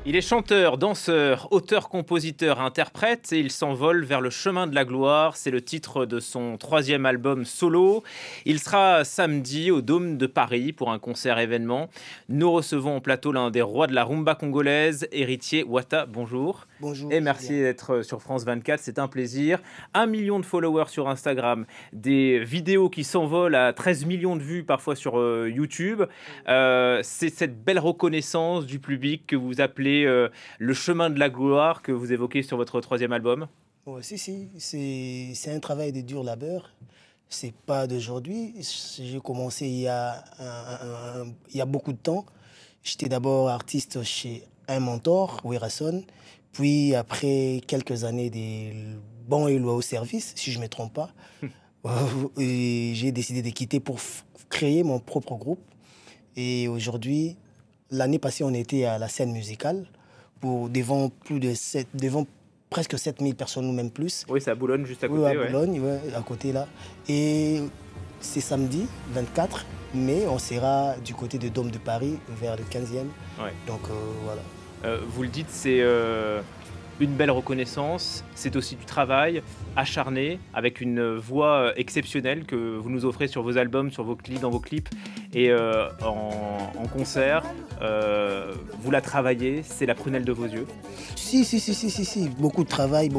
Il est chanteur, danseur, auteur, compositeur, interprète et il s'envole vers le chemin de la gloire. C'est le titre de son troisième album solo. Il sera samedi au Dôme de Paris pour un concert événement. Nous recevons en plateau l'un des rois de la rumba congolaise, Héritier Wata. Bonjour. Bonjour. Et merci d'être sur France 24, c'est un plaisir. 1 million de followers sur Instagram, des vidéos qui s'envolent à 13 millions de vues parfois sur YouTube. C'est cette belle reconnaissance du public que vous appelez le chemin de la gloire que vous évoquez sur votre troisième album. Ouais, c'est un travail de dur labeur. C'est pas d'aujourd'hui. J'ai commencé il y a beaucoup de temps. J'étais d'abord artiste chez un mentor, Werason. Puis après quelques années des bons et loyaux services, si je ne me trompe pas, j'ai décidé de quitter pour créer mon propre groupe. Et aujourd'hui, l'année passée, on était à la scène musicale devant presque 7000 personnes ou même plus. Oui, c'est à Boulogne, juste à côté. Oui, à Boulogne, ouais, à côté là. Et c'est samedi 24 mai, on sera du côté de Dôme de Paris vers le 15e. Ouais. Donc voilà. Vous le dites, c'est une belle reconnaissance, c'est aussi du travail acharné, avec une voix exceptionnelle que vous nous offrez sur vos albums, dans vos clips et en concert. Vous la travaillez, c'est la prunelle de vos yeux. Si. Beaucoup de travail,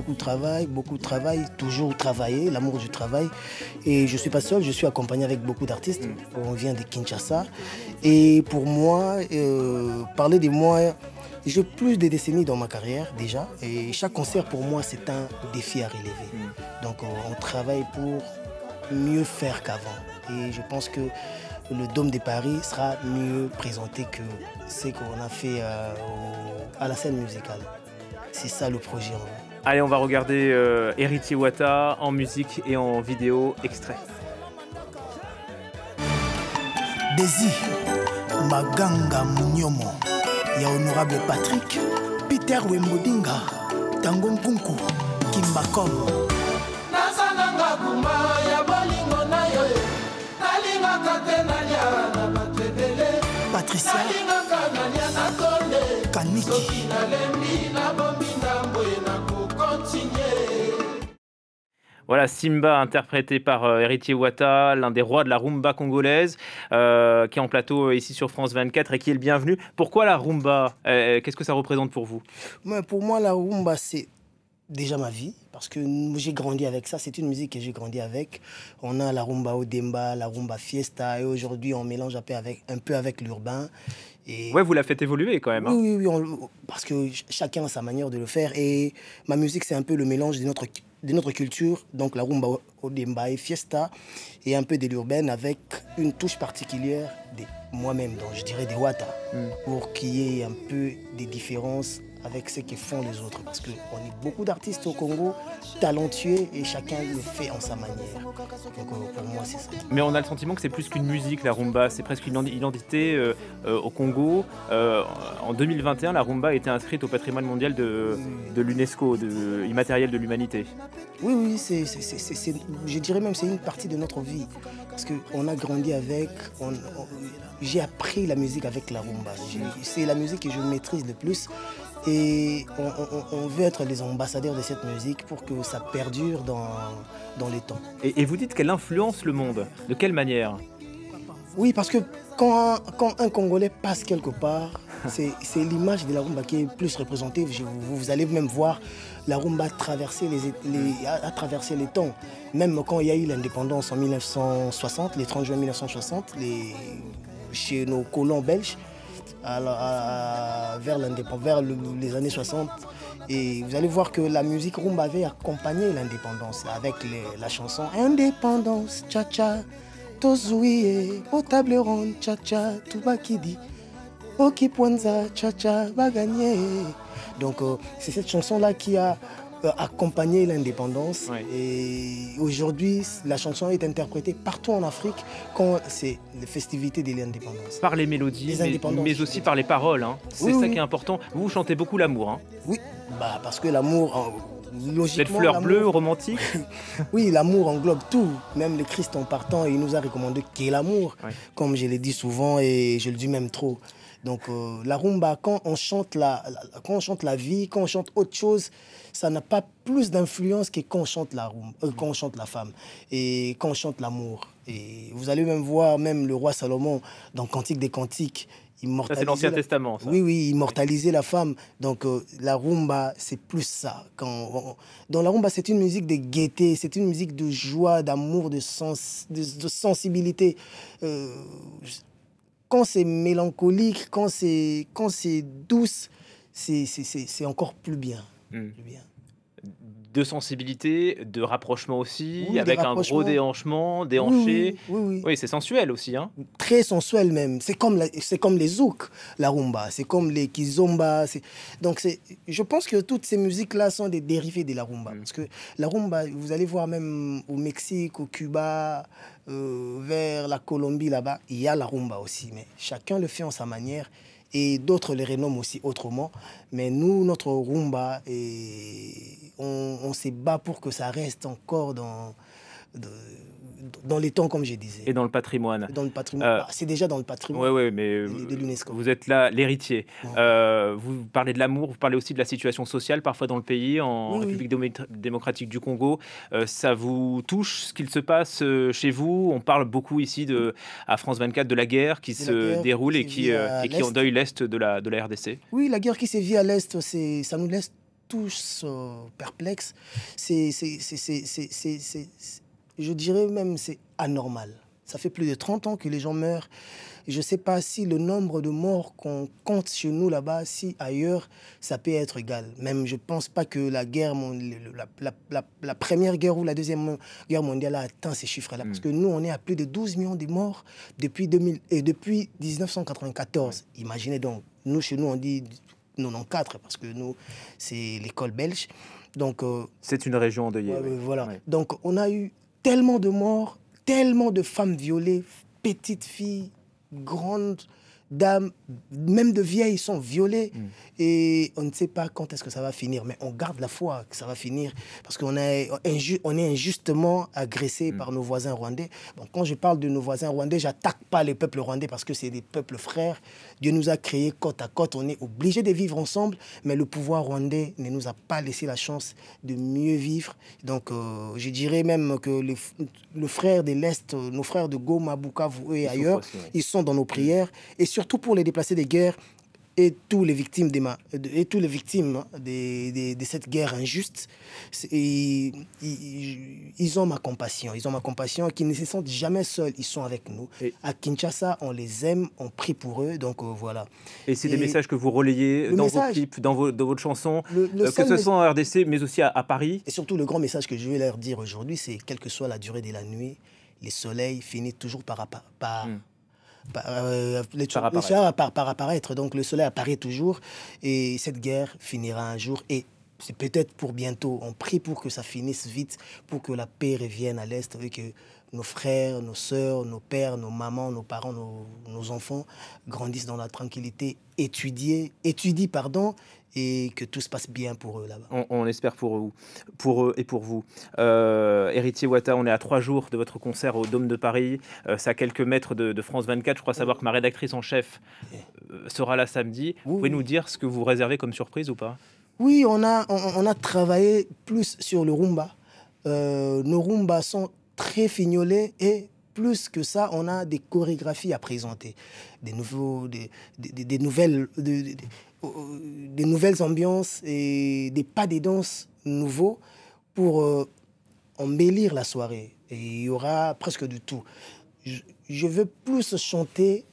toujours travailler, l'amour du travail. Et je ne suis pas seul, je suis accompagné avec beaucoup d'artistes. On vient de Kinshasa. Et pour moi, parler de moi, j'ai plus de décennies dans ma carrière déjà. Et chaque concert pour moi, c'est un défi à relever. Donc on travaille pour mieux faire qu'avant. Et je pense que le Dôme de Paris sera mieux présenté que ce qu'on a fait à la scène musicale. C'est ça le projet en vrai. Allez, on va regarder Héritier Wata en musique et en vidéo extrait. Désir, Maganga Munyomo, il y a honorable Patrick, Peter Wembodinga, Tango Nkunku, Kimbakom. Patricia Kaniki. Voilà, Simba interprété par Héritier Wata, l'un des rois de la rumba congolaise, qui est en plateau ici sur France 24 et qui est le bienvenu. Pourquoi la rumba? Qu'est-ce que ça représente pour vous? Pour moi, la rumba, c'est déjà ma vie, parce que j'ai grandi avec ça. C'est une musique que j'ai grandi avec. On a la rumba Odemba, la rumba Fiesta, et aujourd'hui, on mélange un peu avec l'urbain. Et ouais, vous la faites évoluer quand même. Hein. Oui, parce que chacun a sa manière de le faire. Et ma musique, c'est un peu le mélange de notre culture, donc la rumba Odemba et Fiesta, et un peu de l'urbaine avec une touche particulière de moi-même, donc je dirais des Wata, pour qu'il y ait un peu des différences avec ce que font les autres, parce qu'on est beaucoup d'artistes au Congo, talentueux, et chacun le fait en sa manière. Donc pour moi, c'est ça. Mais on a le sentiment que c'est plus qu'une musique, la rumba, c'est presque une identité au Congo. En 2021, la rumba a été inscrite au patrimoine mondial de l'UNESCO, immatériel de l'humanité. Oui, je dirais même que c'est une partie de notre vie, parce qu'on a grandi avec, j'ai appris la musique avec la rumba. C'est la musique que je maîtrise le plus. Et on veut être les ambassadeurs de cette musique pour que ça perdure dans les temps. Et vous dites qu'elle influence le monde. De quelle manière? Oui, parce que quand un Congolais passe quelque part, c'est l'image de la rumba qui est plus représentée. Vous allez même voir la rumba traverser les temps. Même quand il y a eu l'indépendance en 1960, le 30 juin 1960, chez nos colons belges, vers les années 60, et vous allez voir que la musique rumba avait accompagné l'indépendance avec la chanson Indépendance, cha-cha, Tozouie, au table ronde, cha-cha, Toubakidi, Okipwanza, cha-cha, va gagner. Donc c'est cette chanson-là qui a accompagné l'indépendance. Ouais. Et aujourd'hui, la chanson est interprétée partout en Afrique quand c'est les festivités de l'indépendance. Par les mélodies, mais aussi par les paroles. Hein. C'est ça qui est important. Vous chantez beaucoup l'amour. Hein. Oui, parce que l'amour, logiquement... Cette fleur bleue, romantique. Oui, l'amour englobe tout. Même le Christ en partant, il nous a recommandé qu'est l'amour, comme je l'ai dit souvent et je le dis même trop. Donc la rumba, quand on chante quand on chante la vie, quand on chante autre chose, ça n'a pas plus d'influence que quand on chante quand on chante la femme et quand on chante l'amour. Et vous allez même voir, même le roi Salomon, dans Cantique des Cantiques, ça, c'est l'Ancien Testament, ça. Oui, oui, immortaliser la femme. Donc, la rumba, c'est plus ça. Dans la rumba, c'est une musique de gaieté, c'est une musique de joie, d'amour, de sensibilité. Quand c'est mélancolique, quand c'est douce, c'est encore plus bien. Plus bien. De sensibilité, de rapprochement aussi, oui, avec un gros déhanchement, déhanché. Oui, c'est sensuel aussi. Hein. Très sensuel même. C'est comme les zouk, la rumba. C'est comme les kizomba. Donc, je pense que toutes ces musiques-là sont des dérivés de la rumba. Parce que la rumba, vous allez voir même au Mexique, au Cuba, vers la Colombie, là-bas, il y a la rumba aussi. Mais chacun le fait en sa manière. Et d'autres les renomment aussi autrement. Mais nous, notre rumba, on se bat pour que ça reste encore dans les temps, comme je disais. Et dans le patrimoine. Dans le patrimoine. C'est déjà dans le patrimoine mais de l'UNESCO. Vous êtes là, l'héritier. Vous parlez de l'amour, vous parlez aussi de la situation sociale, parfois dans le pays, en République démocratique du Congo. Ça vous touche, ce qu'il se passe chez vous? On parle beaucoup ici, à France 24, de la guerre qui se déroule et qui endeuille l'Est de la RDC. Oui, la guerre qui s'est vue à l'Est, ça nous laisse tous perplexes. Je dirais même c'est anormal. Ça fait plus de 30 ans que les gens meurent. Je ne sais pas si le nombre de morts qu'on compte chez nous là-bas, si ailleurs, ça peut être égal. Même je ne pense pas que la première guerre ou la deuxième guerre mondiale a atteint ces chiffres-là. Parce que nous, on est à plus de 12 millions de morts depuis 1994. Imaginez donc, chez nous, on dit 94 parce que nous, c'est l'école belge. Donc, c'est une région endeuillée. Voilà. Ouais. Donc, on a eu tellement de morts, tellement de femmes violées, petites filles, grandes dames, même de vieilles sont violées. Et on ne sait pas quand est-ce que ça va finir. Mais on garde la foi que ça va finir parce qu'on est injustement agressé par nos voisins rwandais. Donc, quand je parle de nos voisins rwandais, je n'attaque pas les peuples rwandais parce que c'est des peuples frères. Dieu nous a créés côte à côte. On est obligés de vivre ensemble. Mais le pouvoir rwandais ne nous a pas laissé la chance de mieux vivre. Donc, je dirais même que les frères de l'Est, nos frères de Goma, Bukavu et ailleurs, ils sont dans nos prières. Et surtout pour les déplacés des guerres et tous les victimes de cette guerre injuste, ils ont ma compassion. Ils ont ma compassion, qu'ils ne se sentent jamais seuls. Ils sont avec nous. À Kinshasa, on les aime, on prie pour eux. Donc voilà. Et c'est des messages que vous relayez dans vos clips, dans votre chanson, que ce soit en RDC, mais aussi à Paris. Et surtout, le grand message que je vais leur dire aujourd'hui, c'est quelle que soit la durée de la nuit, les soleils finissent toujours par apparaître. Donc le soleil apparaît toujours et cette guerre finira un jour et c'est peut-être pour bientôt. On prie pour que ça finisse vite, pour que la paix revienne à l'Est, et que nos frères, nos sœurs, nos pères, nos mamans, nos parents, nos enfants grandissent dans la tranquillité, étudient, et que tout se passe bien pour eux là-bas. On espère pour eux et pour vous. Héritier Ouattara, on est à 3 jours de votre concert au Dôme de Paris. C'est à quelques mètres de France 24. Je crois savoir que ma rédactrice en chef sera là samedi. Vous pouvez nous dire ce que vous réservez comme surprise ou pas? Oui, on a travaillé plus sur le rumba. Nos rumbas sont très fignolés et plus que ça, on a des chorégraphies à présenter, des nouvelles ambiances et des pas des danses nouveaux pour embellir la soirée. Et il y aura presque de tout. Je veux plus chanter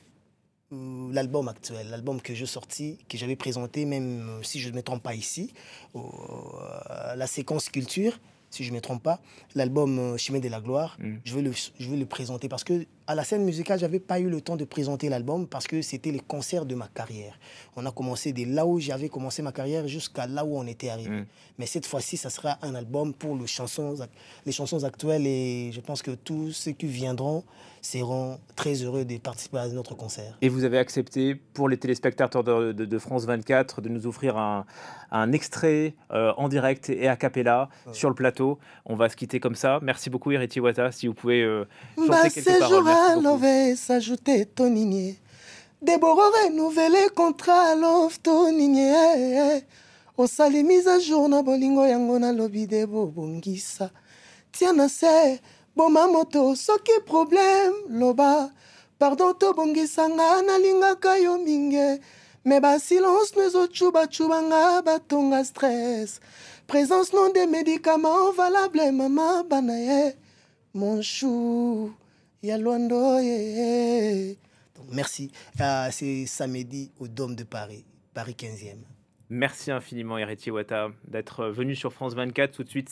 l'album actuel, l'album que j'ai sorti, que j'avais présenté, même si je ne me trompe pas ici, la séquence culture, si je ne me trompe pas, l'album Chemin de la Gloire, je veux le présenter parce que à la scène musicale, je n'avais pas eu le temps de présenter l'album parce que c'était les concerts de ma carrière. On a commencé de là où j'avais commencé ma carrière jusqu'à là où on était arrivé. Mais cette fois-ci, ça sera un album pour les chansons actuelles et je pense que tous ceux qui viendront seront très heureux de participer à notre concert. Et vous avez accepté, pour les téléspectateurs de France 24, de nous offrir un extrait en direct et a cappella sur le plateau. On va se quitter comme ça. Merci beaucoup, Héritier Ouattara. Si vous pouvez chanter quelques paroles. S'ajouter ton igné. Deboro renouvelé contrat lofto nini osali mise à jour na bolingo yango na lobi de bobongisa tia na se boma moto soki problème loba pardon to bongisa nga nalingaka yo mingi mais ba silence nezo chuba nga batonga stress présence non des médicaments valables mama banaye mon chou ya londo ye. Donc, merci. C'est samedi au Dôme de Paris, Paris 15e. Merci infiniment, Héritier Wata, d'être venu sur France 24 tout de suite.